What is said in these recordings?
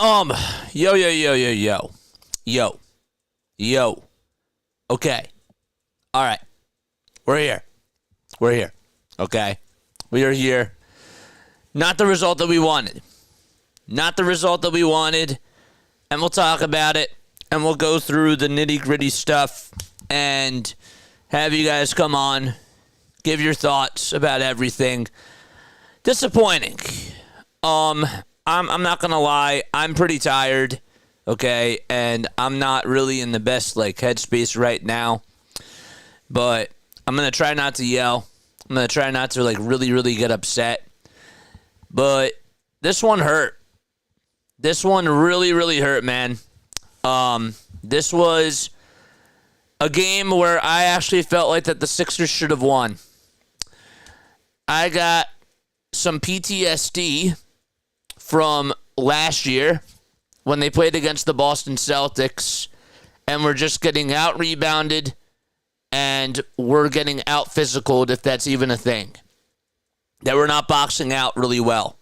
Um, yo. Okay. All right. We're here. Okay. We are here. Not the result that we wanted. And we'll talk about it. And we'll go through the nitty-gritty stuff. And have you guys come on. Give your thoughts about everything. Disappointing. I'm not going to lie. I'm pretty tired. Okay. And I'm not really in the best, headspace right now. But I'm going to try not to yell. I'm going to try not to, really, really get upset. But this one hurt. This one really, really hurt, man. This was a game where I actually felt like that the Sixers should have won. I got some PTSD from last year when they played against the Boston Celtics and were just getting out-rebounded and we're getting out-physicaled, if that's even a thing. That we're not boxing out really well.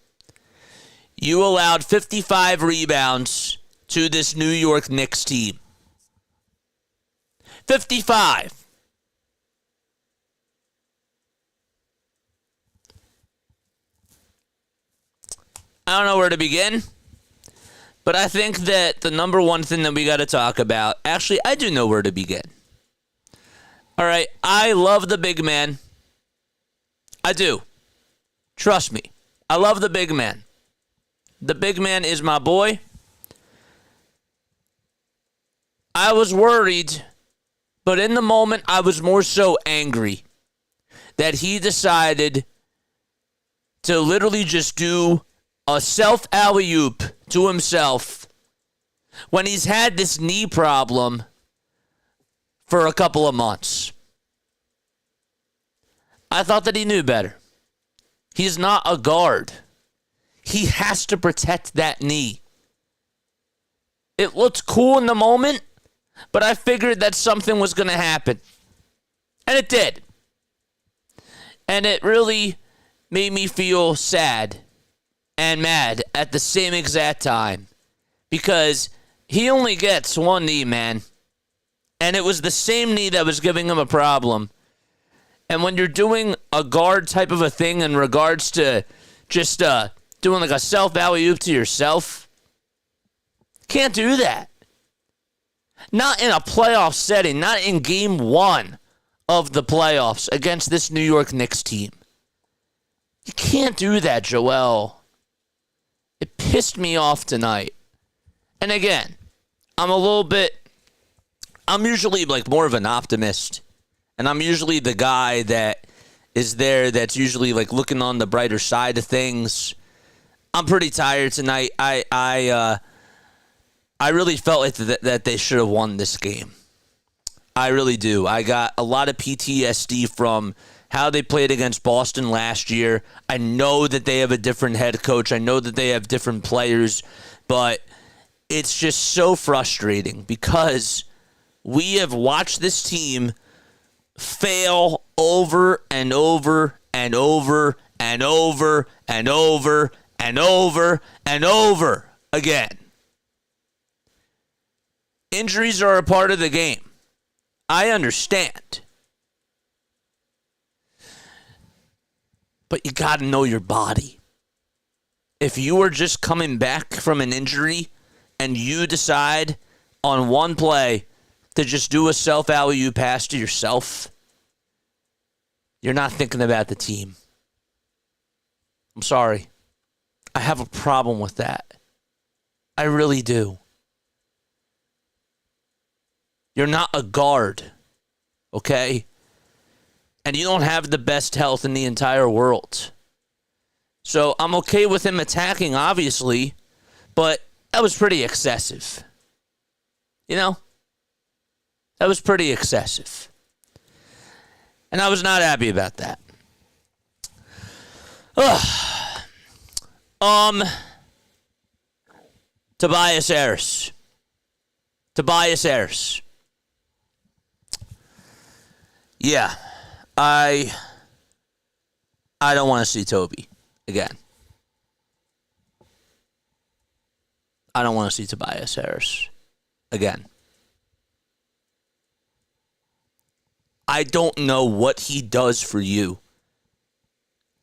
You allowed 55 rebounds to this New York Knicks team. 55. I don't know where to begin, but I think that the number one thing that we got to talk about, actually, I do know where to begin. All right, I love the big man. I do. Trust me. I love the big man. The big man is my boy. I was worried, but in the moment, I was more so angry that he decided to literally just do a self alley-oop to himself when he's had this knee problem for a couple of months. I thought that he knew better. He's not a guard. He has to protect that knee. It looked cool in the moment, but I figured that something was going to happen. And it did. And it really made me feel sad and mad at the same exact time. Because he only gets one knee, man. And it was the same knee that was giving him a problem. And when you're doing a guard type of a thing in regards to just doing a self alley-oop to yourself, can't do that. Not in a playoff setting, not in game one of the playoffs against this New York Knicks team. You can't do that, Joel. It pissed me off tonight. And again, I'm usually more of an optimist. And I'm usually the guy that is there that's usually looking on the brighter side of things. I'm pretty tired tonight. I really felt like that they should have won this game. I really do. I got a lot of PTSD from how they played against Boston last year. I know that they have a different head coach. I know that they have different players. But it's just so frustrating because we have watched this team fail over and over and over and over and over and over and over again. Injuries are a part of the game. I understand. But you got to know your body. If you are just coming back from an injury and you decide on one play to just do a self alley-oop pass to yourself, you're not thinking about the team. I'm sorry. I have a problem with that. I really do. You're not a guard, okay? And you don't have the best health in the entire world. So I'm okay with him attacking, obviously, but that was pretty excessive. You know? That was pretty excessive. And I was not happy about that. Tobias Harris. Yeah. I don't want to see Toby again. I don't want to see Tobias Harris again. I don't know what he does for you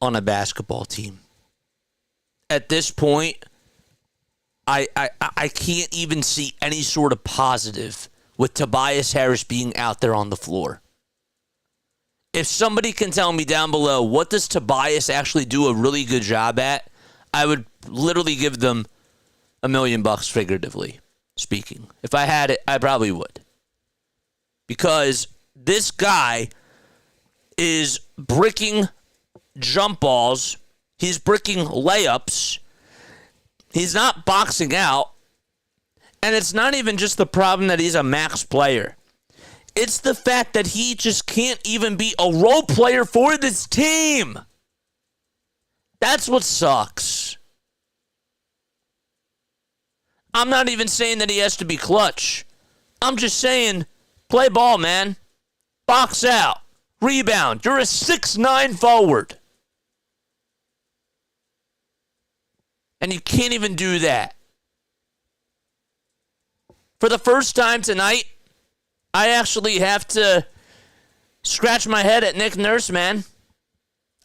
on a basketball team. At this point, I can't even see any sort of positive with Tobias Harris being out there on the floor. If somebody can tell me down below, what does Tobias actually do a really good job at, I would literally give them $1 million, figuratively speaking. If I had it, I probably would. Because this guy is bricking jump balls. He's bricking layups. He's not boxing out. And it's not even just the problem that he's a max player. It's the fact that he just can't even be a role player for this team. That's what sucks. I'm not even saying that he has to be clutch. I'm just saying, play ball, man. Box out. Rebound. You're a 6'9" forward. And you can't even do that. For the first time tonight, I actually have to scratch my head at Nick Nurse, man.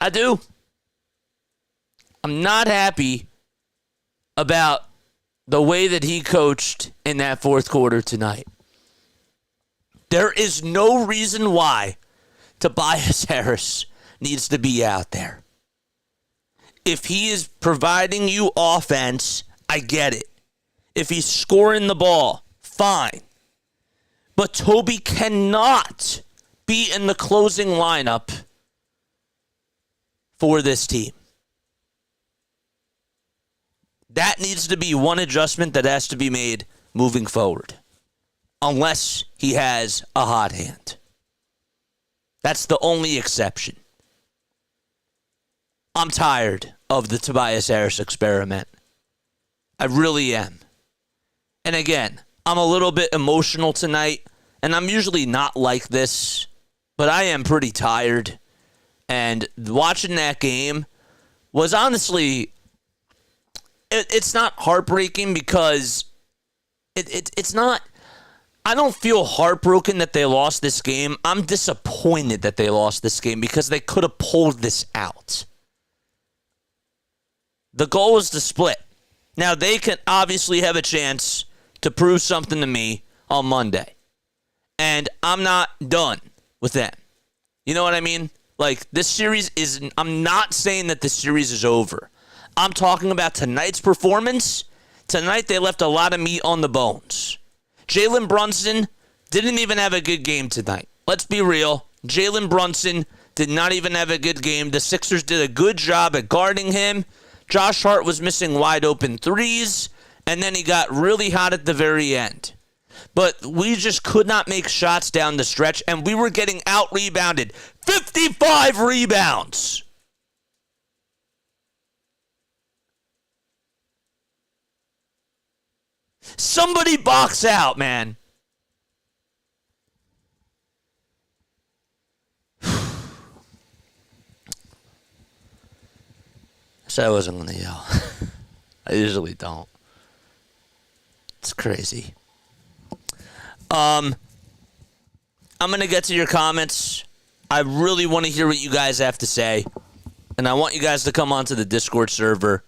I do. I'm not happy about the way that he coached in that fourth quarter tonight. There is no reason why Tobias Harris needs to be out there. If he is providing you offense, I get it. If he's scoring the ball, fine. But Toby cannot be in the closing lineup for this team. That needs to be one adjustment that has to be made moving forward. Unless he has a hot hand. That's the only exception. I'm tired of the Tobias Harris experiment. I really am. And again, I'm a little bit emotional tonight, and I'm usually not like this, but I am pretty tired. And watching that game was honestly, it's not heartbreaking because it's not. I don't feel heartbroken that they lost this game. I'm disappointed that they lost this game because they could have pulled this out. The goal was to split. Now, they can obviously have a chance to prove something to me on Monday. And I'm not done with them. You know what I mean? Like, this series is, I'm not saying that this series is over. I'm talking about tonight's performance. Tonight, they left a lot of meat on the bones. Jalen Brunson didn't even have a good game tonight. Let's be real. Jalen Brunson did not even have a good game. The Sixers did a good job at guarding him. Josh Hart was missing wide open threes, and then he got really hot at the very end. But we just could not make shots down the stretch, and we were getting out-rebounded. 55 rebounds! Somebody box out, man. So I wasn't going to yell. I usually don't. It's crazy. I'm going to get to your comments. I really want to hear what you guys have to say. And I want you guys to come onto the Discord server.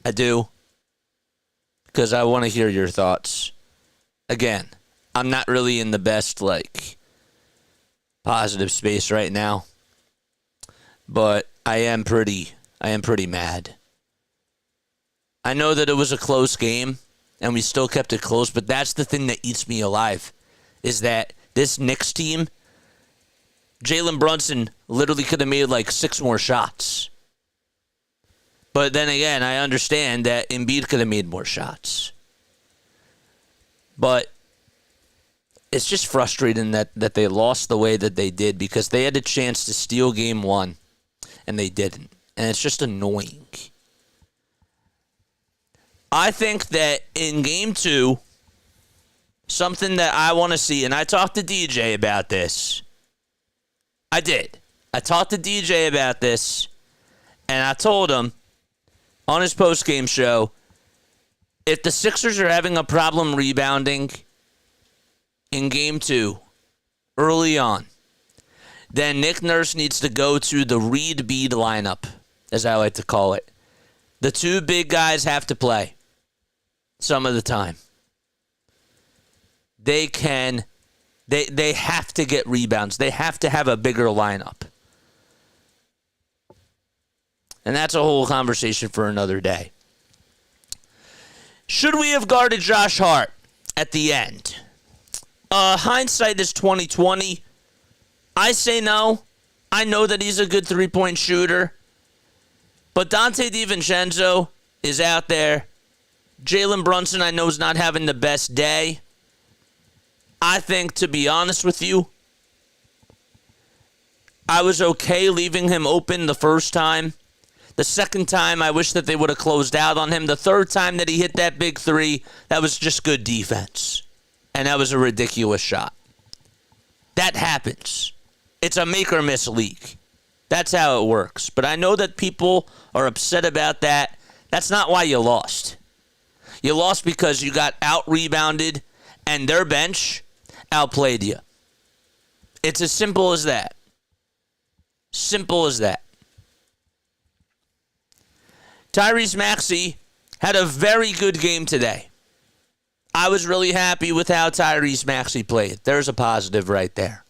I do. Because I want to hear your thoughts. Again, I'm not really in the best, positive space right now. But I am pretty mad. I know that it was a close game, and we still kept it close, but that's the thing that eats me alive, is that this Knicks team, Jalen Brunson literally could have made 6 more shots. But then again, I understand that Embiid could have made more shots. But it's just frustrating that they lost the way that they did because they had a chance to steal game 1, and they didn't. And it's just annoying. I think that in game 2, something that I want to see, and I talked to DJ about this. I did. I talked to DJ about this, and I told him on his postgame show If the Sixers are having a problem rebounding in game 2, early on, then Nick Nurse needs to go to the Reed-Bead lineup, as I like to call it. The two big guys have to play some of the time. They have to get rebounds. They have to have a bigger lineup. And that's a whole conversation for another day. Should we have guarded Josh Hart at the end? Hindsight is 20/20. I say no. I know that he's a good three-point shooter. But Dante DiVincenzo is out there. Jalen Brunson, I know, is not having the best day. I think, to be honest with you, I was okay leaving him open the first time. The second time, I wish that they would have closed out on him. The third time that he hit that big three, that was just good defense. And that was a ridiculous shot. That happens. It's a make-or-miss league. That's how it works. But I know that people are upset about that. That's not why you lost. You lost because you got out-rebounded and their bench outplayed you. It's as simple as that. Simple as that. Tyrese Maxey had a very good game today. I was really happy with how Tyrese Maxey played. There's a positive right there.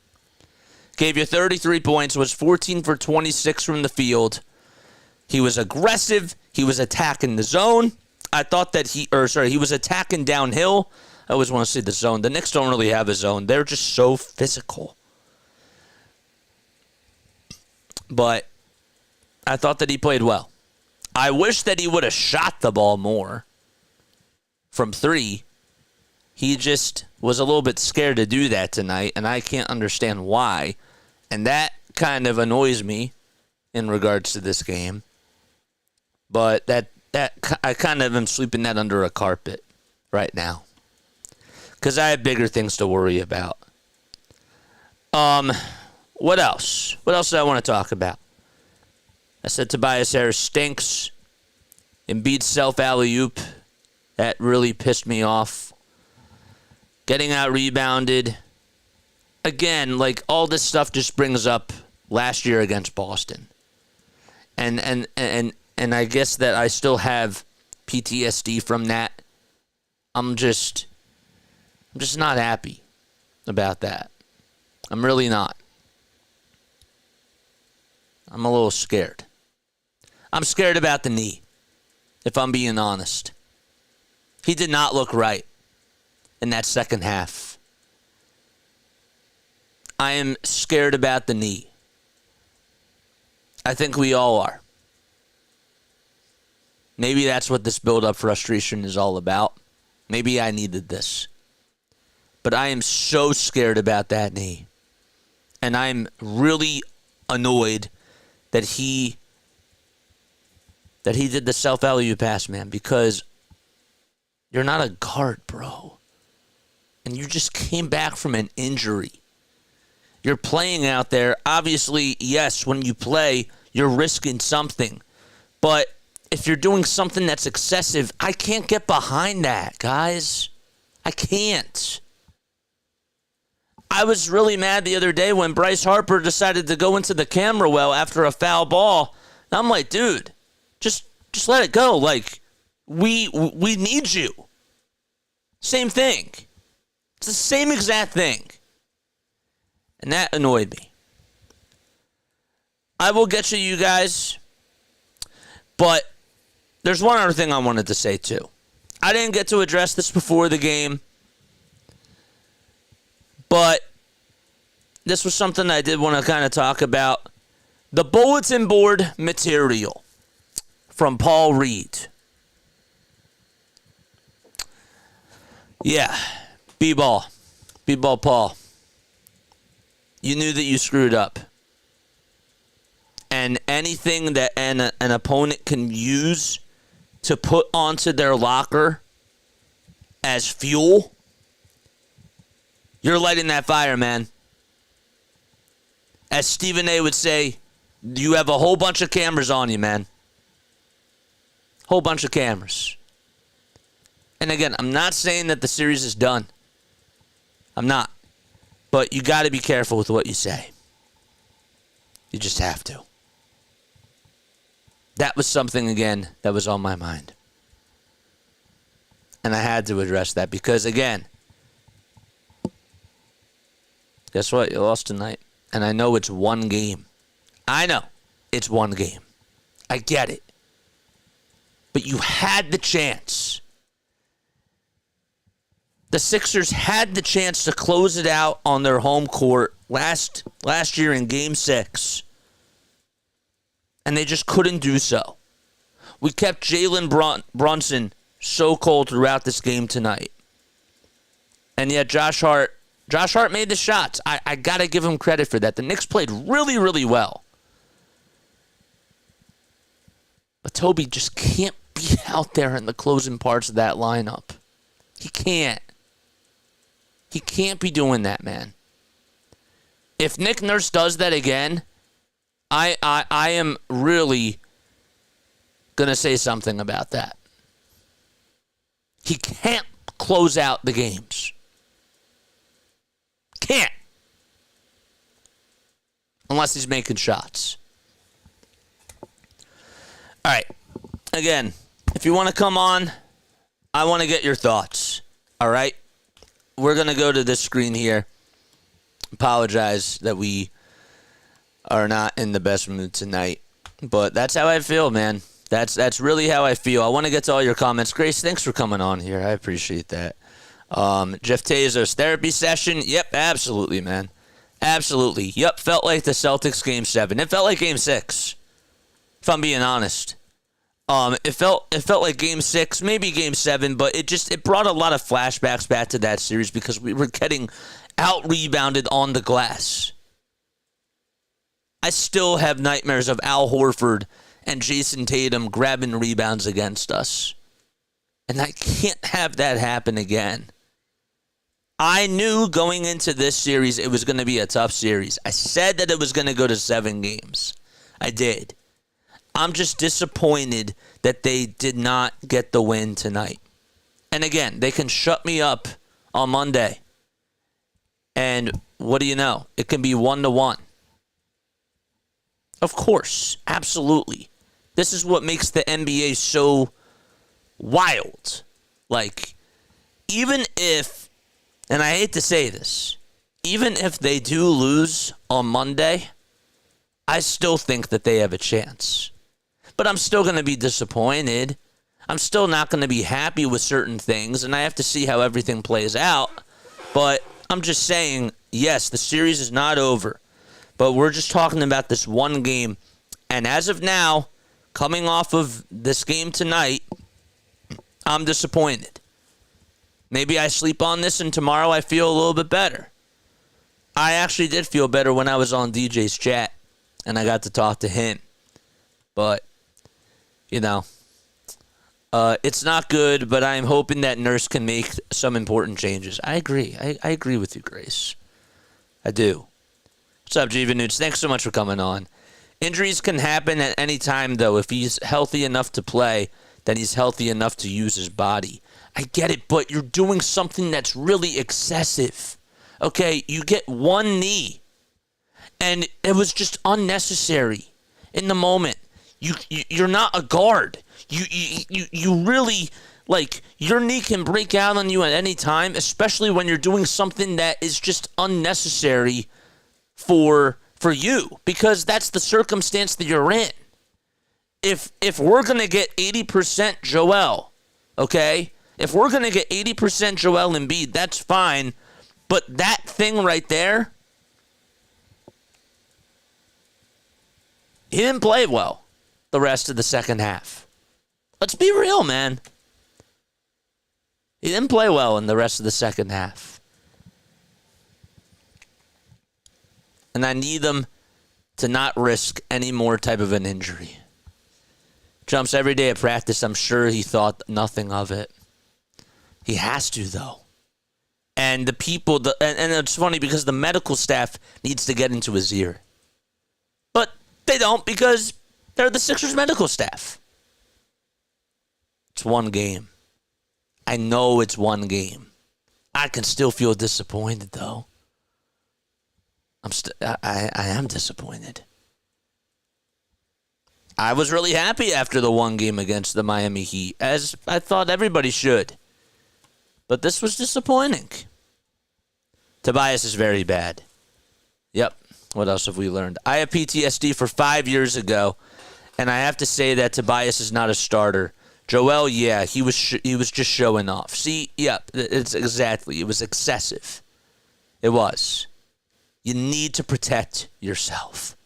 Gave you 33 points, was 14 for 26 from the field. He was aggressive. He was attacking the zone. I thought that he was attacking downhill. I always want to say the zone. The Knicks don't really have a zone. They're just so physical. But I thought that he played well. I wish that he would have shot the ball more from 3. He just was a little bit scared to do that tonight, and I can't understand why. And that kind of annoys me in regards to this game. But that I kind of am sweeping that under a carpet right now, because I have bigger things to worry about. What else? What else do I want to talk about? I said Tobias Harris stinks. Embiid self alley-oop. That really pissed me off. Getting out rebounded. Again, like, all this stuff just brings up last year against Boston. And I guess that I still have PTSD from that. I'm just not happy about that. I'm really not. I'm a little scared. I'm scared about the knee, if I'm being honest. He did not look right in that second half. I am scared about the knee. I think we all are. Maybe that's what this build-up frustration is all about. Maybe I needed this. But I am so scared about that knee. And I'm really annoyed that he did the self-alley-oop pass, man, because you're not a guard, bro. And you just came back from an injury. You're playing out there. Obviously, yes, when you play, you're risking something. But if you're doing something that's excessive, I can't get behind that, guys. I can't. I was really mad the other day when Bryce Harper decided to go into the camera well after a foul ball. And I'm like, dude, just let it go. Like, we need you. Same thing. It's the same exact thing. And that annoyed me. I will get to you guys. But there's one other thing I wanted to say, too. I didn't get to address this before the game. But this was something I did want to kind of talk about. The bulletin board material from Paul Reed. Yeah, B-ball Paul. You knew that you screwed up. And anything that an opponent can use to put onto their locker as fuel, you're lighting that fire, man. As Stephen A. would say, you have a whole bunch of cameras on you, man. Whole bunch of cameras. And again, I'm not saying that the series is done. I'm not. But you got to be careful with what you say. You just have to. That was something, again, that was on my mind. And I had to address that because, again, guess what? You lost tonight. And I know it's one game. I know it's one game. I get it. But you had the chance. The Sixers had the chance to close it out on their home court last year in Game 6. And they just couldn't do so. We kept Jalen Brunson so cold throughout this game tonight. And yet Josh Hart made the shots. I got to give him credit for that. The Knicks played really, really well. But Toby just can't be out there in the closing parts of that lineup. He can't. He can't be doing that, man. If Nick Nurse does that again, I am really going to say something about that. He can't close out the games. Can't. Unless he's making shots. All right. Again, if you want to come on, I want to get your thoughts. All right? We're going to go to this screen here. Apologize that we are not in the best mood tonight. But that's how I feel, man. That's really how I feel. I want to get to all your comments. Grace, thanks for coming on here. I appreciate that. Jeff Tezos, therapy session. Yep, absolutely, man. Absolutely. Yep, felt like the Celtics Game 7. It felt like Game 6, if I'm being honest. It felt like Game 6, maybe Game 7, but it brought a lot of flashbacks back to that series because we were getting out-rebounded on the glass. I still have nightmares of Al Horford and Jason Tatum grabbing rebounds against us. And I can't have that happen again. I knew going into this series it was going to be a tough series. I said that it was going to go to 7 games. I did. I'm just disappointed that they did not get the win tonight. And again, they can shut me up on Monday. And what do you know? It can be 1-1. Of course, absolutely. This is what makes the NBA so wild. Like, even if, and I hate to say this, even if they do lose on Monday, I still think that they have a chance. But I'm still going to be disappointed. I'm still not going to be happy with certain things, and I have to see how everything plays out. But I'm just saying, yes, the series is not over. But we're just talking about this one game. And as of now, coming off of this game tonight, I'm disappointed. Maybe I sleep on this and tomorrow I feel a little bit better. I actually did feel better when I was on DJ's chat and I got to talk to him. But, you know, it's not good, but I'm hoping that Nurse can make some important changes. I agree. I agree with you, Grace. I do. What's up, Jiva Nudes? Thanks so much for coming on. Injuries can happen at any time, though. If he's healthy enough to play, then he's healthy enough to use his body. I get it, but you're doing something that's really excessive. Okay, you get one knee, and it was just unnecessary in the moment. You're not a guard. You really, like, your knee can break out on you at any time, especially when you're doing something that is just unnecessary for you, because that's the circumstance that you're in. If we're going to get 80% Joel, okay? If we're going to get 80% Joel Embiid, that's fine. But that thing right there, he didn't play well the rest of the second half. Let's be real, man. He didn't play well in the rest of the second half. And I need them to not risk any more type of an injury. Jumps every day at practice. I'm sure he thought nothing of it. He has to, though. And the people, and it's funny because the medical staff needs to get into his ear. But they don't because they're the Sixers medical staff. It's one game. I know it's one game. I can still feel disappointed, though. I am disappointed. I was really happy after the one game against the Miami Heat, as I thought everybody should. But this was disappointing. Tobias is very bad. Yep. What else have we learned? I have PTSD for 5 years ago, and I have to say that Tobias is not a starter. Joel, yeah, he was just showing off. See, yep, it was excessive. It was. You need to protect yourself,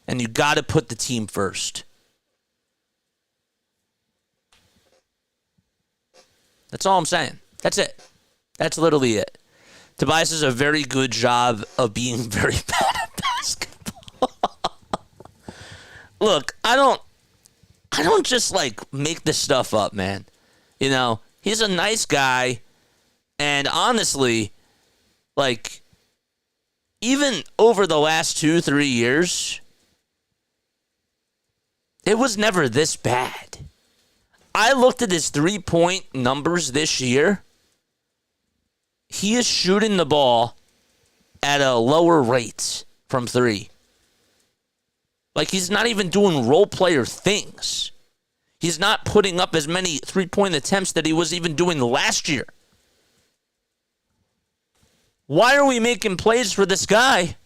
and you got to put the team first. That's all I'm saying. That's it. That's literally it. Tobias does a very good job of being very bad at basketball. Look, I don't just make this stuff up, man. You know, he's a nice guy, and honestly, even over the last 2-3 years, it was never this bad. I looked at his 3-point numbers this year. He is shooting the ball at a lower rate from 3. He's not even doing role player things. He's not putting up as many 3-point attempts that he was even doing last year. Why are we making plays for this guy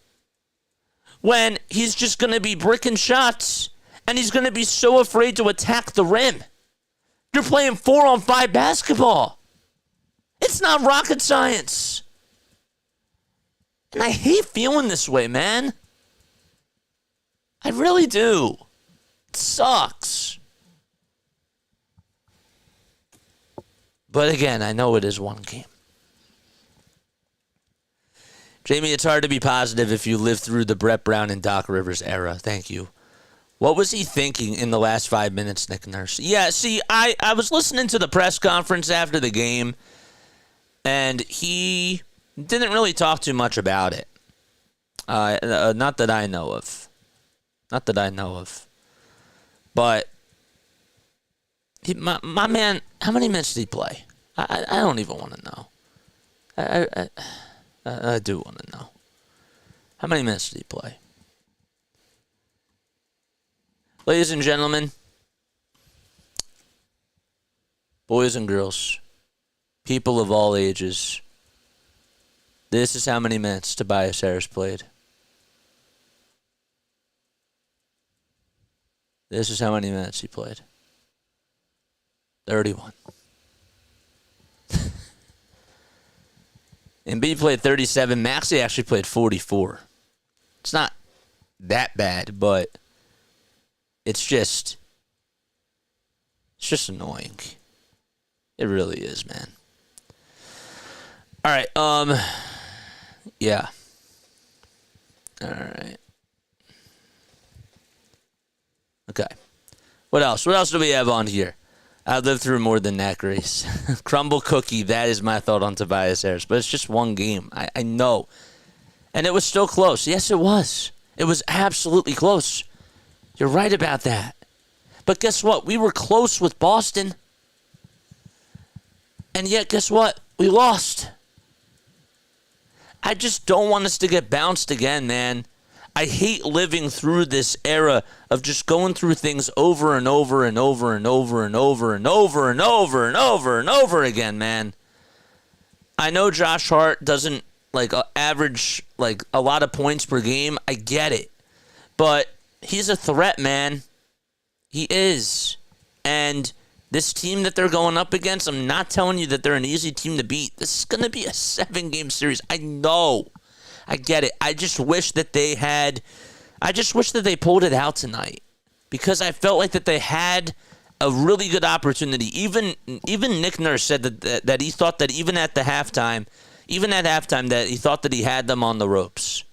when he's just going to be bricking shots and he's going to be so afraid to attack the rim? You're playing 4-on-5 basketball. It's not rocket science. And I hate feeling this way, man. I really do. It sucks. But again, I know it is one game. Jamie, it's hard to be positive if you lived through the Brett Brown and Doc Rivers era. Thank you. What was he thinking in the last 5 minutes, Nick Nurse? Yeah, see, I was listening to the press conference after the game, and he didn't really talk too much about it. Not that I know of. But my man, how many minutes did he play? I don't even want to know. I do want to know. How many minutes did he play? Ladies and gentlemen, boys and girls, people of all ages, this is how many minutes Tobias Harris played. This is how many minutes he played. 31. Embiid played 37. Maxey actually played 44. It's not that bad, but it's just annoying. It really is, man. All right, yeah. All right. Okay. What else? What else do we have on here? I lived through more than that, Grace. Crumble cookie, that is my thought on Tobias Harris. But it's just one game. I know. And it was still close. Yes, it was. It was absolutely close. You're right about that. But guess what? We were close with Boston. And yet, guess what? We lost. I just don't want us to get bounced again, man. I hate living through this era of just going through things over and over and over and over and over and over and over and over and over again, man. I know Josh Hart doesn't average a lot of points per game. I get it. But he's a threat, man. He is. And this team that they're going up against, I'm not telling you that they're an easy team to beat. This is going to be a 7-game series. I know. I get it. I just wish that they pulled it out tonight, because I felt like that they had a really good opportunity. Even Nick Nurse said that he thought that even at halftime, that he thought that he had them on the ropes.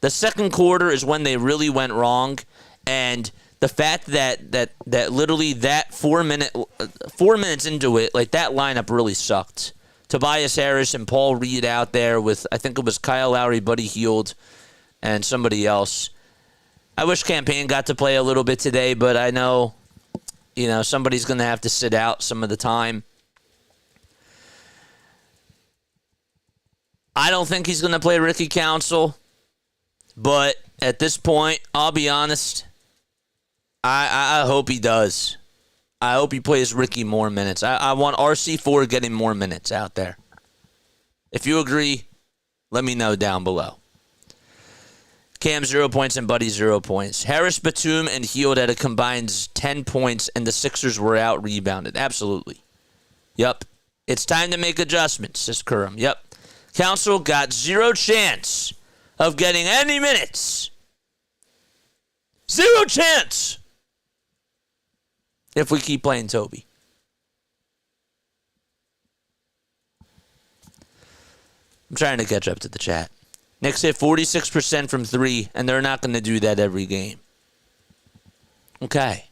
The second quarter is when they really went wrong, and the fact that literally that 4 minutes into it, that lineup really sucked. Tobias Harris and Paul Reed out there with, I think it was Kyle Lowry, Buddy Hield, and somebody else. I wish Campaign got to play a little bit today, but I know, somebody's going to have to sit out some of the time. I don't think he's going to play Ricky Council, but at this point, I'll be honest, I hope he does. I hope he plays Ricky more minutes. I want RC4 getting more minutes out there. If you agree, let me know down below. Cam 0 points and Buddy 0 points. Harris, Batum, and Hield had a combined 10 points, and the Sixers were out rebounded. Absolutely. Yep. It's time to make adjustments, says Curran. Yep. Council got zero chance of getting any minutes. Zero chance if we keep playing Toby. I'm trying to catch up to the chat. Knicks hit 46% from 3, and they're not going to do that every game. Okay.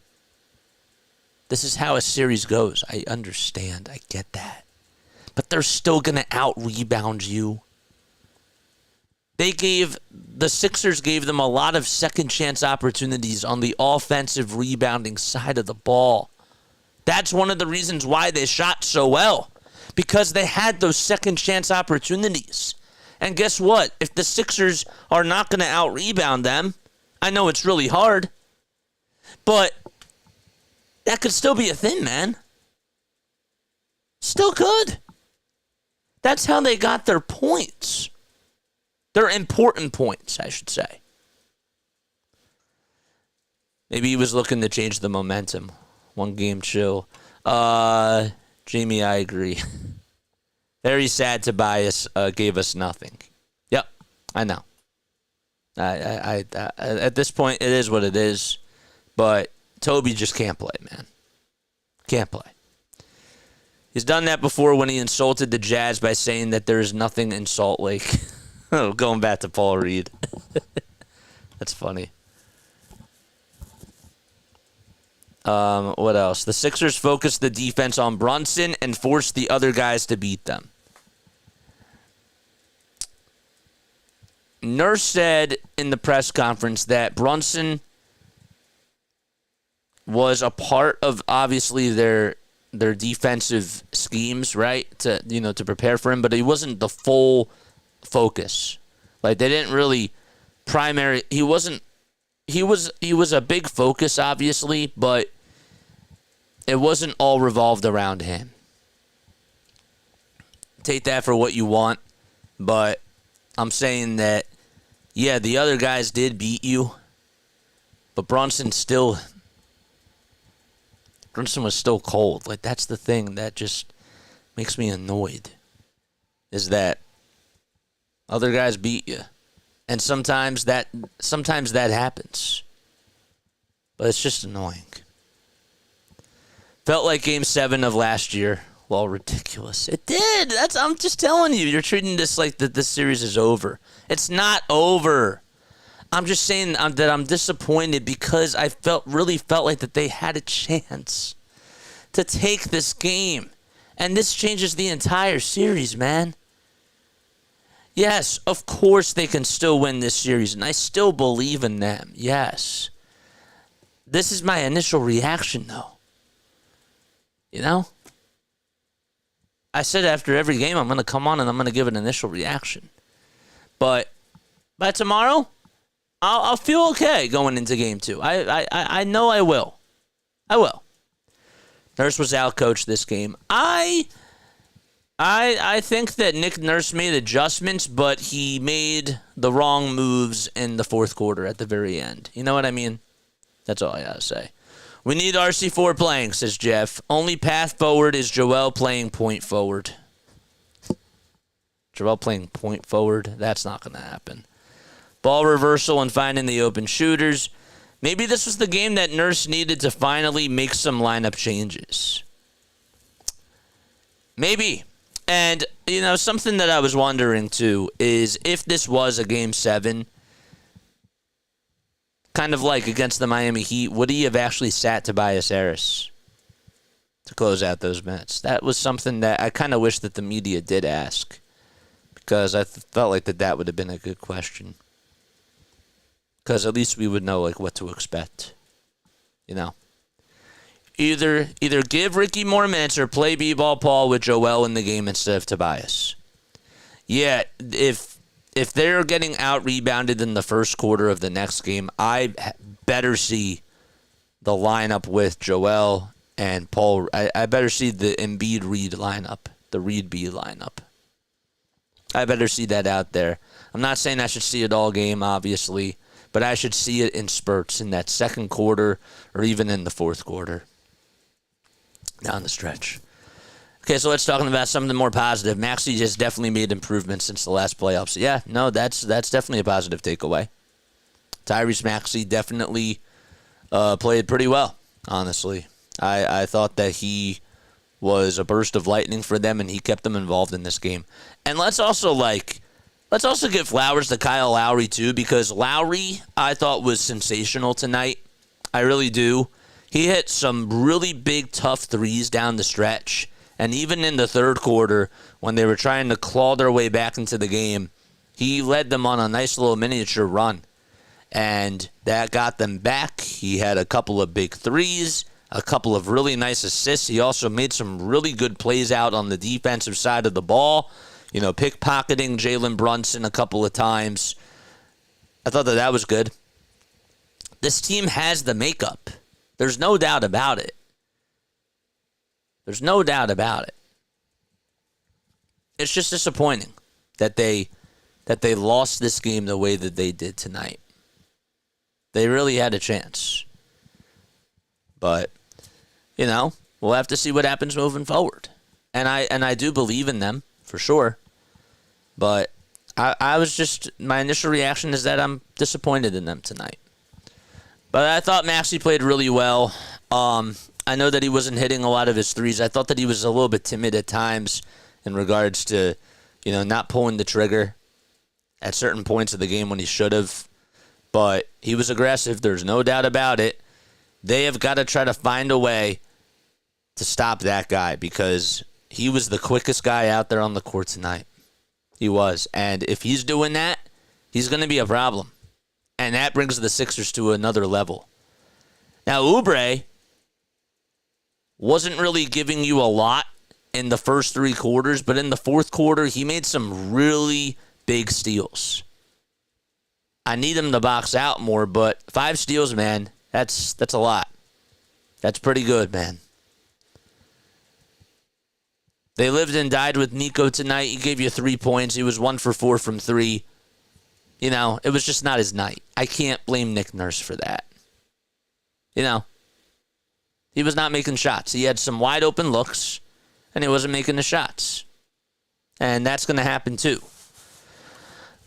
This is how a series goes. I understand. I get that. But they're still going to out-rebound you. The Sixers gave them a lot of second-chance opportunities on the offensive rebounding side of the ball. That's one of the reasons why they shot so well. Because they had those second-chance opportunities. And guess what? If the Sixers are not going to out-rebound them, I know it's really hard, but that could still be a thing, man. Still good. That's how they got their points. Their important points, I should say. Maybe he was looking to change the momentum. One game chill. Jamie, I agree. Very sad Tobias gave us nothing. Yep, I know. I at this point, it is what it is. But Toby just can't play, man. Can't play. He's done that before when he insulted the Jazz by saying that there is nothing in Salt Lake. Oh, going back to Paul Reed. That's funny. What else? The Sixers focused the defense on Brunson and forced the other guys to beat them. Nurse said in the press conference that Brunson was a part of, obviously, their defensive schemes, right? To prepare for him, but he wasn't the full focus. Like, they didn't really he was a big focus, obviously, but it wasn't all revolved around him. Take that for what you want, but I'm saying that, yeah, the other guys did beat you, but Brunson was still cold. Like, that's the thing that just makes me annoyed, is that other guys beat you. And sometimes that happens. But it's just annoying. Felt like Game 7 of last year. Well, ridiculous. It did. I'm just telling you. You're treating this like that this series is over. It's not over. I'm just saying that I'm disappointed because I really felt like that they had a chance to take this game. And this changes the entire series, man. Yes, of course they can still win this series, and I still believe in them. Yes. This is my initial reaction, though. You know? I said after every game I'm going to come on and I'm going to give an initial reaction. But by tomorrow, I'll feel okay going into Game 2. I know I will. I will. Nurse was out-coached this game. I think that Nick Nurse made adjustments, but he made the wrong moves in the fourth quarter at the very end. You know what I mean? That's all I gotta say. We need RC4 playing, says Jeff. Only path forward is Joel playing point forward. Joel playing point forward? That's not going to happen. Ball reversal and finding the open shooters. Maybe this was the game that Nurse needed to finally make some lineup changes. Maybe. And, something that I was wondering, too, is if this was a Game 7, kind of like against the Miami Heat, would he have actually sat Tobias Harris to close out those minutes? That was something that I kind of wish that the media did ask, because I felt like that would have been a good question. Because at least we would know, what to expect, Either give Ricky more minutes or play B-ball Paul with Joel in the game instead of Tobias. yeah, if they're getting out-rebounded in the first quarter of the next game, I better see the lineup with Joel and Paul. I better see the Embiid-Reed lineup, the Reed-B lineup. I better see that out there. I'm not saying I should see it all game, obviously, but I should see it in spurts in that second quarter or even in the fourth quarter down the stretch. Okay, so let's talk about something more positive. Maxey has definitely made improvements since the last playoffs. Yeah, no, that's definitely a positive takeaway. Tyrese Maxey definitely played pretty well, honestly. I thought that he was a burst of lightning for them, and he kept them involved in this game. And let's also give flowers to Kyle Lowry, too, because Lowry, I thought, was sensational tonight. I really do. He hit some really big, tough threes down the stretch. And even in the third quarter, when they were trying to claw their way back into the game, he led them on a nice little miniature run. And that got them back. He had a couple of big threes, a couple of really nice assists. He also made some really good plays out on the defensive side of the ball. You know, pickpocketing Jalen Brunson a couple of times. I thought that was good. This team has the makeup. There's no doubt about it. There's no doubt about it. It's just disappointing that they lost this game the way that they did tonight. They really had a chance. But, you know, we'll have to see what happens moving forward. And I do believe in them, for sure. But I was just, my initial reaction is that I'm disappointed in them tonight. But I thought Maxey played really well. I know that he wasn't hitting a lot of his threes. I thought that he was a little bit timid at times in regards to, you know, not pulling the trigger at certain points of the game when he should have. But he was aggressive. There's no doubt about it. They have got to try to find a way to stop that guy because he was the quickest guy out there on the court tonight. He was. And if he's doing that, he's going to be a problem. And that brings the Sixers to another level. Now, Oubre wasn't really giving you a lot in the first three quarters, but in the fourth quarter, he made some really big steals. I need him to box out more, but 5 steals, man, that's a lot. That's pretty good, man. They lived and died with Nico tonight. He gave you 3 points. He was 1 for 4 from 3. You know, it was just not his night. I can't blame Nick Nurse for that. You know, he was not making shots. He had some wide open looks, and he wasn't making the shots. And that's going to happen too.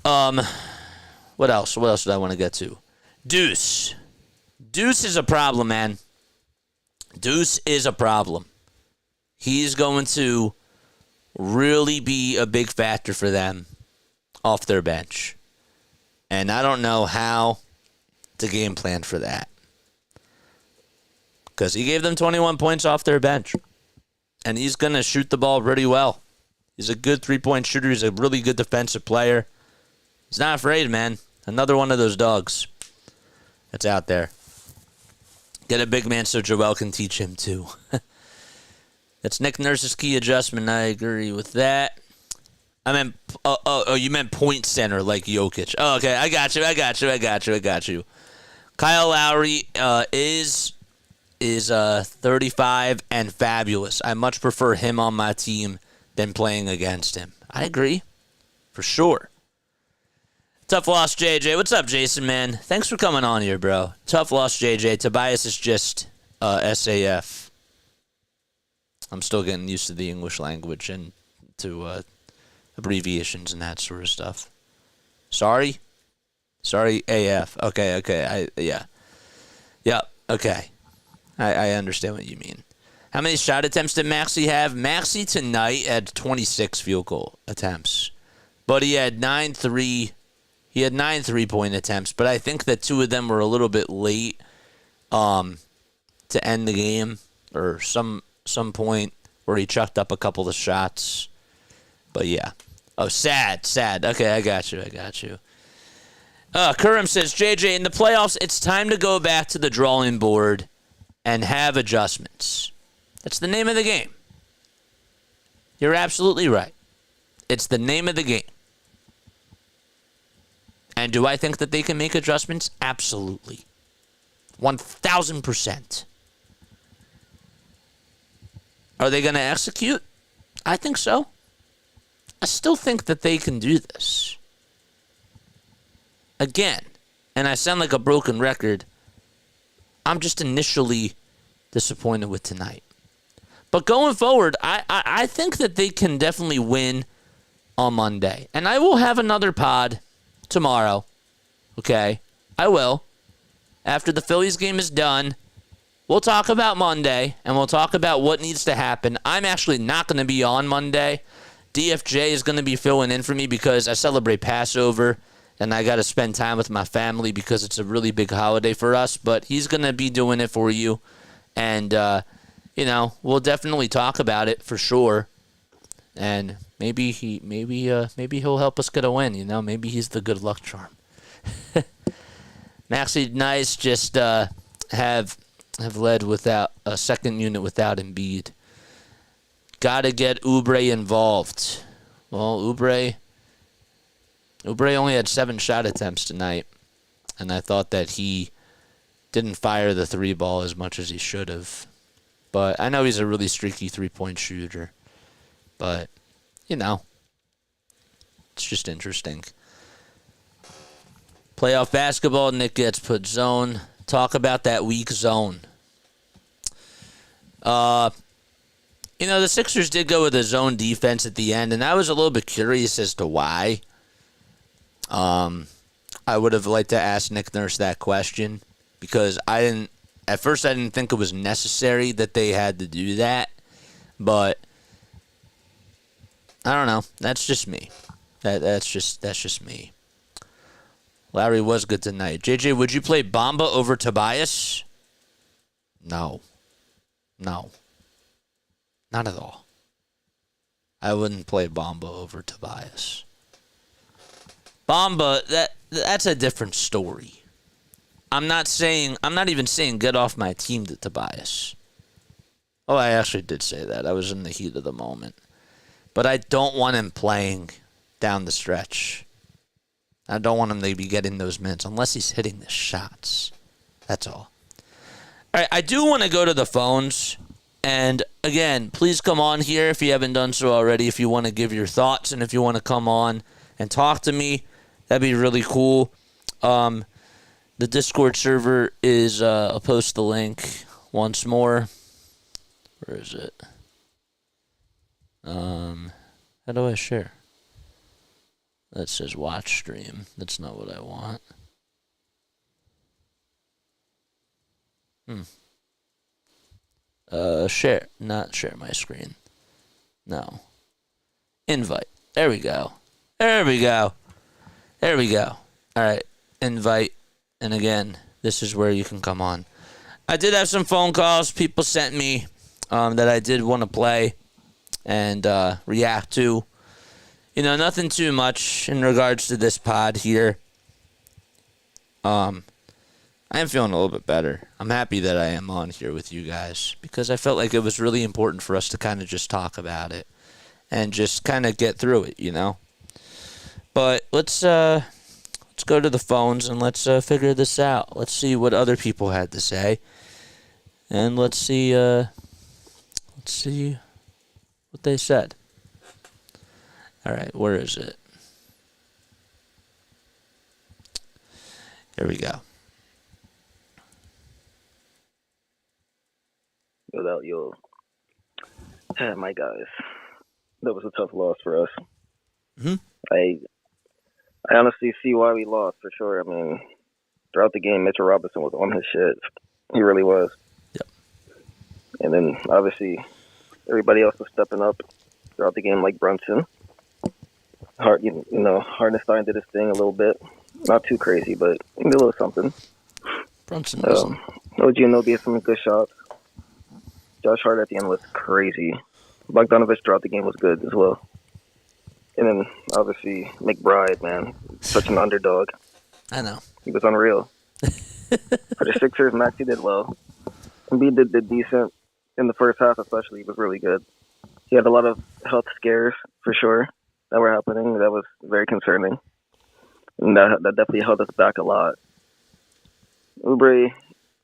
What else? What else did I want to get to? Deuce. Deuce is a problem, man. Deuce is a problem. He's going to really be a big factor for them off their bench. And I don't know how to game plan for that. Because he gave them 21 points off their bench. And he's going to shoot the ball pretty well. He's a good three-point shooter. He's a really good defensive player. He's not afraid, man. Another one of those dogs that's out there. Get a big man so Joel can teach him too. That's Nick Nurse's key adjustment. I agree with that. I meant, you meant point center like Jokic. Oh, okay, I got you. Kyle Lowry is 35 and fabulous. I much prefer him on my team than playing against him. I agree, for sure. Tough loss, JJ. What's up, Jason, man? Thanks for coming on here, bro. Tough loss, JJ. Tobias is just SAF. I'm still getting used to the English language and to abbreviations and that sort of stuff. Sorry, AF. Okay. Yeah. Okay. I understand what you mean. How many shot attempts did Maxey have? Maxey tonight had 26 field goal attempts, but he had 9 3-point attempts. But I think that 2 of them were a little bit late to end the game, or some point where he chucked up a couple of shots. But yeah. Oh, sad. Okay, I got you. Kurum says, JJ, in the playoffs, it's time to go back to the drawing board and have adjustments. That's the name of the game. You're absolutely right. It's the name of the game. And do I think that they can make adjustments? Absolutely. 1,000%. Are they going to execute? I think so. I still think that they can do this. Again, and I sound like a broken record, I'm just initially disappointed with tonight. But going forward, I think that they can definitely win on Monday. And I will have another pod tomorrow. Okay? I will. After the Phillies game is done, we'll talk about Monday, and we'll talk about what needs to happen. I'm actually not going to be on Monday. DFJ is going to be filling in for me because I celebrate Passover, and I got to spend time with my family because it's a really big holiday for us. But he's going to be doing it for you, and we'll definitely talk about it for sure. And maybe he'll help us get a win. Maybe he's the good luck charm. Maxey Nice just have led without a second unit without Embiid. Got to get Oubre involved. Well, Oubre only had 7 shot attempts tonight, and I thought that he didn't fire the 3-ball as much as he should have. But I know he's a really streaky 3-point shooter. But, it's just interesting. Playoff basketball, Nick gets put zone. Talk about that weak zone. The Sixers did go with a zone defense at the end, and I was a little bit curious as to why. I would have liked to ask Nick Nurse that question because at first I didn't think it was necessary that they had to do that, but I don't know. That's just me. That's just me. Larry was good tonight. JJ, would you play Bamba over Tobias? No. Not at all. I wouldn't play Bamba over Tobias. Bamba, that's a different story. I'm not even saying get off my team to Tobias. Oh, I actually did say that. I was in the heat of the moment. But I don't want him playing down the stretch. I don't want him to be getting those minutes unless he's hitting the shots. That's all. All right, I do want to go to the phones. And, again, please come on here if you haven't done so already, if you want to give your thoughts and if you want to come on and talk to me. That'd be really cool. The Discord server is, I'll post the link once more. Where is it? How do I share? That says watch stream. That's not what I want. Share. Not share my screen. No. Invite. There we go. All right. Invite. And again, this is where you can come on. I did have some phone calls people sent me that I did want to play and react to. Nothing too much in regards to this pod here. I am feeling a little bit better. I'm happy that I am on here with you guys because I felt like it was really important for us to kind of just talk about it and just kind of get through it, But let's go to the phones and let's figure this out. Let's see what other people had to say, and let's see what they said. All right, where is it? Here we go. Without your, my guys, that was a tough loss for us. Mm-hmm. I honestly see why we lost for sure. I mean, throughout the game, Mitchell Robinson was on his shit. He really was. Yep. And then obviously everybody else was stepping up throughout the game, like Brunson. Hardenstein did his thing a little bit, not too crazy, but he did a little something. Brunson was. OG Anunoby had some good shots. Josh Hart at the end was crazy. Bogdanovich throughout the game was good as well. And then, obviously, McBride, man, such an underdog. I know. He was unreal. For the Sixers, Maxey did well. Embiid did decent in the first half, especially. He was really good. He had a lot of health scares, for sure. that were happening. That was very concerning. And that definitely held us back a lot. Oubre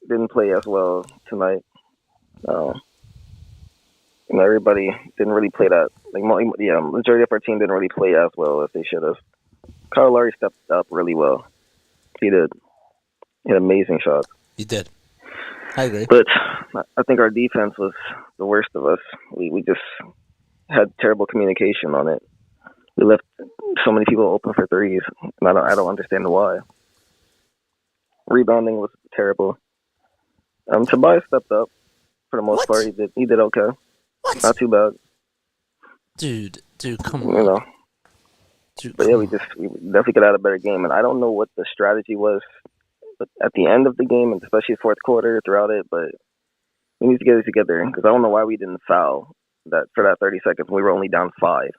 didn't play as well tonight. Everybody didn't really play that. Majority of our team didn't really play as well as they should have. Kyle Lowry stepped up really well. He did. He had amazing shots. He did. I agree. But I think our defense was the worst of us. We just had terrible communication on it. We left so many people open for threes, and I don't understand why. Rebounding was terrible. Tobias stepped up for the most part. He did okay. What? Not too bad. Dude, come on. Dude, but yeah, we definitely could have had a better game, and I don't know what the strategy was at the end of the game, and especially fourth quarter throughout it. But we need to get it together because I don't know why we didn't foul that for that 30 seconds. We were only down 5.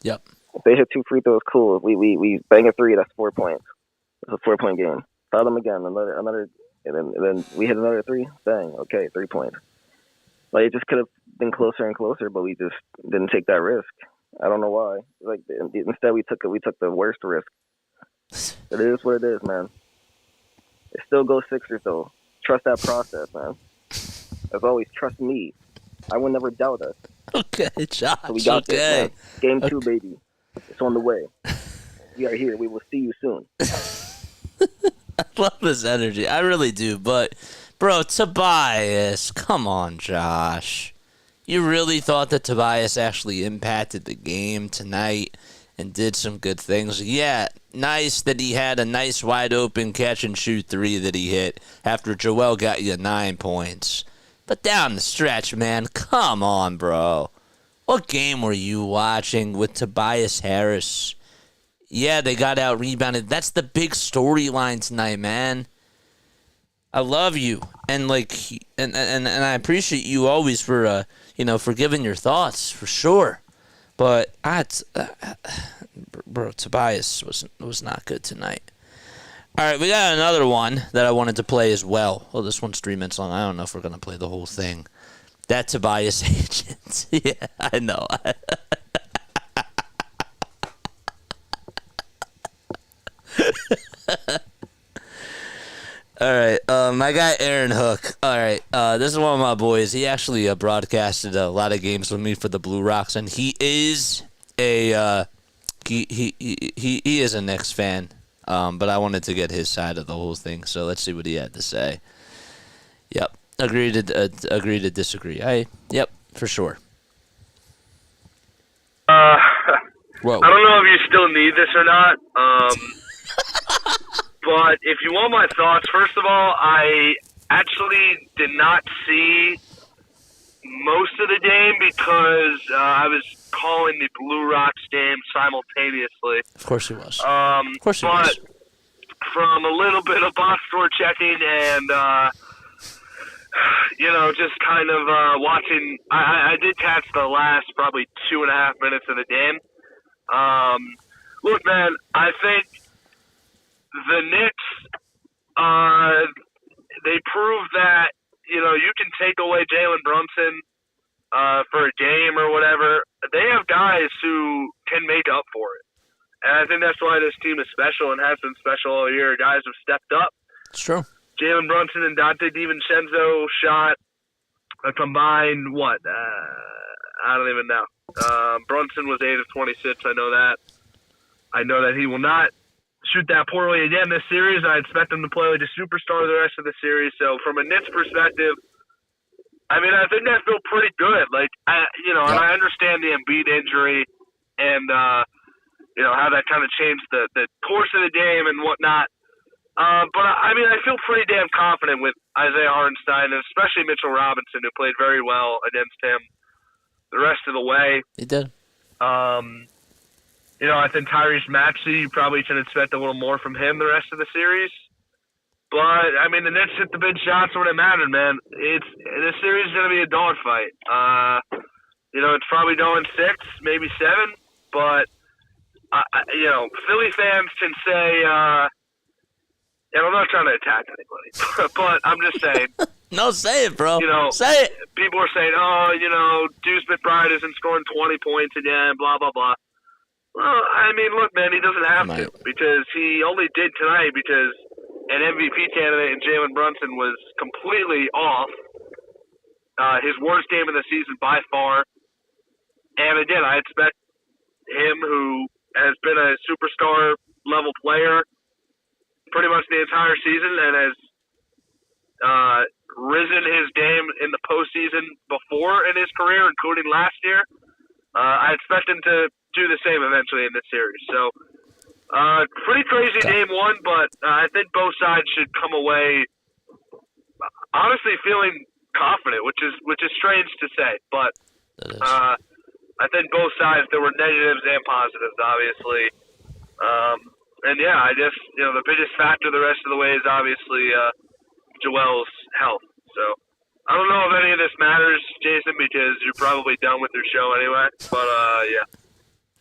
Yep. If they hit 2 free throws, cool. If we bang a 3, that's 4 points. It's a 4-point game. Foul them again, another, and then we hit another 3. Bang. Okay, 3 points. Like it just could have been closer and closer, but we just didn't take that risk. I don't know why. Instead we took the worst risk. It is what it is, man. It still goes Sixers though. Trust that process, man. As always, trust me. I will never doubt us. Okay, Josh. So we got this, man. Game 2, baby. It's on the way. We are here. We will see you soon. I love this energy. I really do. But, bro, Tobias, come on, Josh. You really thought that Tobias actually impacted the game tonight and did some good things? Yeah, nice that he had a nice wide-open catch-and-shoot 3 that he hit after Joel got you 9 points. But down the stretch, man, come on, bro. What game were you watching with Tobias Harris? Yeah, they got out-rebounded. That's the big storyline tonight, man. I love you, and and I appreciate you always for for giving your thoughts for sure. But bro, Tobias was not good tonight. All right, we got another one that I wanted to play as well. Well, this one's 3 minutes long. I don't know if we're gonna play the whole thing. That Tobias agent. Yeah, I know. All right, my guy Aaron Hook. All right, this is one of my boys. He actually broadcasted a lot of games with me for the Blue Rocks, and he is he is a Knicks fan. But I wanted to get his side of the whole thing, so let's see what he had to say. Yep, agree to disagree. Yep, for sure. Whoa. I don't know if you still need this or not. But if you want my thoughts, first of all, I actually did not see most of the game because I was calling the Blue Rocks game simultaneously. Of course he was. Of course he was. From a little bit of box score checking and, just kind of watching, I did catch the last probably 2.5 minutes of the game. Look, man, I think the Knicks, they proved that, you can take away Jalen Brunson for a game or whatever. They have guys who can make up for it. And I think that's why this team is special and has been special all year. Guys have stepped up. It's true. Jalen Brunson and DiVincenzo shot a combined, I don't even know. Brunson was 8 of 26. I know that. I know that he will not shoot that poorly again this series. I expect him to play like a superstar the rest of the series. So from a Knicks perspective, I think I feel pretty good. And I understand the Embiid injury and, how that kind of changed the course of the game and whatnot. But I feel pretty damn confident with Isaiah Hartenstein, and especially Mitchell Robinson, who played very well against him the rest of the way. He did. I think Tyrese Maxey, you probably can expect a little more from him the rest of the series. But, the Knicks hit the big shots when it mattered, man. This series is going to be a dogfight. It's probably going 6, maybe 7, but, Philly fans can say, and I'm not trying to attack anybody, but I'm just saying. No, say it, bro. Say it. People are saying, Deuce McBride isn't scoring 20 points again, blah, blah, blah. Well, I mean, look, man, he doesn't have Might. to because he only did tonight because an MVP candidate in Jalen Brunson was completely off. His worst game of the season by far. And again, I expect him, who has been a superstar level player pretty much the entire season and has risen his game in the postseason before in his career, including last year. I expect him to do the same eventually in this series. So, pretty crazy game one, but I think both sides should come away honestly feeling confident, which is strange to say, but I think both sides, there were negatives and positives, obviously. And yeah, I guess, the biggest factor the rest of the way is obviously Joel's health. So I don't know if any of this matters, Jason, because you're probably done with your show anyway. But yeah.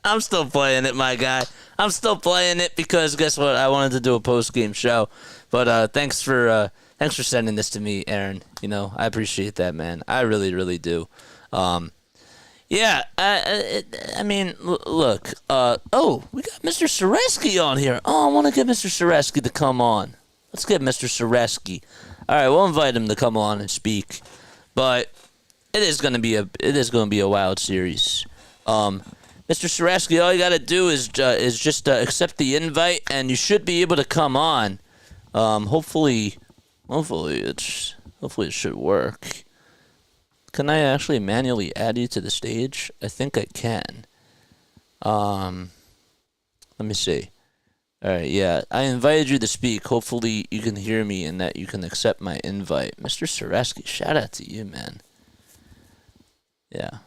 I'm still playing it, my guy. I'm still playing it because guess what? I wanted to do a post-game show. But thanks for sending this to me, Aaron. I appreciate that, man. I really, really do. Yeah, I mean, look. We got Mr. Sereski on here. Oh, I want to get Mr. Sereski to come on. Let's get Mr. Sereski. All right, we'll invite him to come on and speak. But it is going to be a wild series. Mr. Sereski, all you got to do is just accept the invite, and you should be able to come on. Hopefully it should work. Can I actually manually add you to the stage? I think I can. Let me see. All right, yeah. I invited you to speak. Hopefully you can hear me and that you can accept my invite. Mr. Sereski, shout out to you, man. Yeah.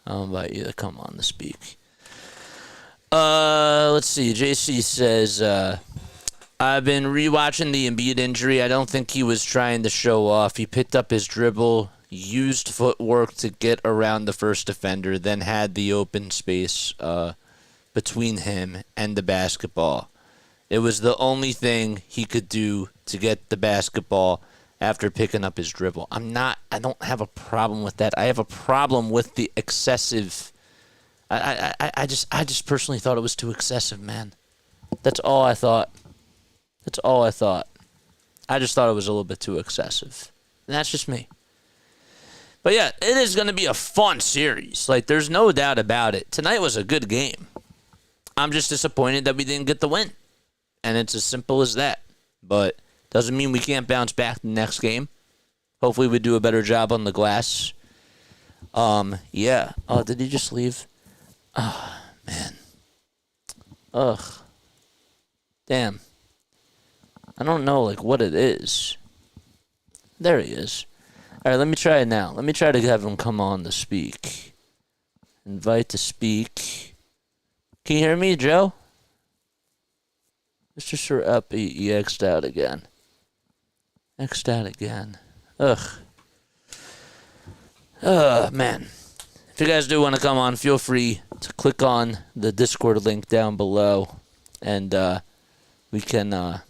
I'll invite you to come on to speak. Let's see. JC says, I've been rewatching the Embiid injury. I don't think he was trying to show off. He picked up his dribble, used footwork to get around the first defender, then had the open space between him and the basketball. It was the only thing he could do to get the basketball after picking up his dribble. I don't have a problem with that. I have a problem with the excessive. I just personally thought it was too excessive, man. That's all I thought. I just thought it was a little bit too excessive. And that's just me. But yeah, it is going to be a fun series. Like, there's no doubt about it. Tonight was a good game. I'm just disappointed that we didn't get the win. And it's as simple as that. But doesn't mean we can't bounce back the next game. Hopefully we do a better job on the glass. Yeah. Oh, did he just leave? Oh, man. Ugh. Damn. I don't know, what it is. There he is. All right, let me try it now. Let me try to have him come on to speak. Invite to speak. Can you hear me, Joe? Mr. Sir up, he X'd out again. Ugh. Man. If you guys do want to come on, feel free to click on the Discord link down below, and we can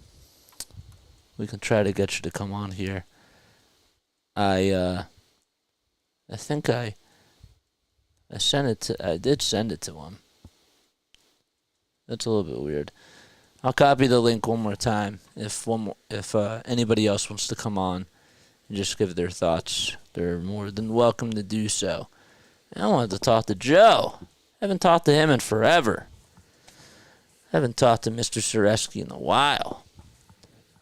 try to get you to come on here. I think I did send it to him. That's a little bit weird. I'll copy the link one more time. If anybody else wants to come on and just give their thoughts, they're more than welcome to do so. And I wanted to talk to Joe. I haven't talked to him in forever. I haven't talked to Mr. Sereski in a while.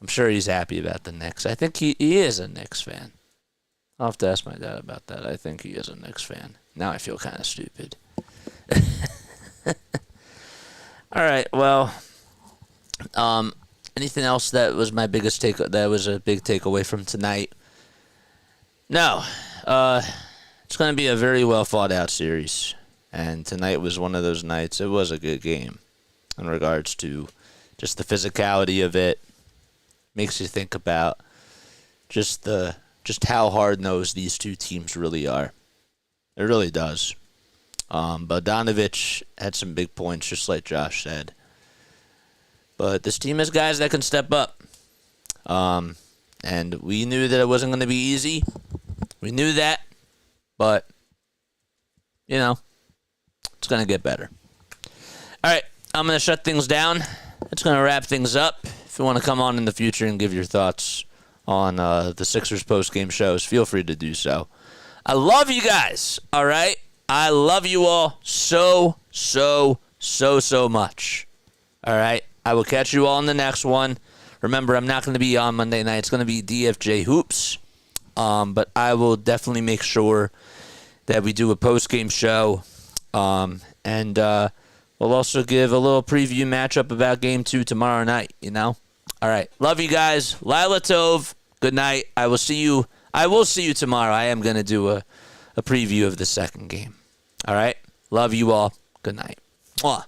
I'm sure he's happy about the Knicks. I think he is a Knicks fan. I'll have to ask my dad about that. I think he is a Knicks fan. Now I feel kind of stupid. All right, well, anything else that was my biggest that was a big takeaway from tonight? No. It's going to be a very well thought out series. And tonight was one of those nights. It was a good game in regards to just the physicality of it. Makes you think about just how hard-nosed these two teams really are. It really does. Bogdanovic had some big points, just like Josh said. But this team has guys that can step up. And we knew that it wasn't going to be easy. We knew that. But, it's going to get better. All right, I'm going to shut things down. It's going to wrap things up. If you want to come on in the future and give your thoughts on the Sixers post-game shows, feel free to do so. I love you guys, all right? I love you all so much, all right? I will catch you all in the next one. Remember, I'm not going to be on Monday night. It's going to be DFJ Hoops, but I will definitely make sure that we do a post-game show, and we'll also give a little preview matchup about Game 2 tomorrow night, you know? All right. Love you guys. Lila Tov. Good night. I will see you tomorrow. I am going to do a preview of the second game. All right? Love you all. Good night. Mwah.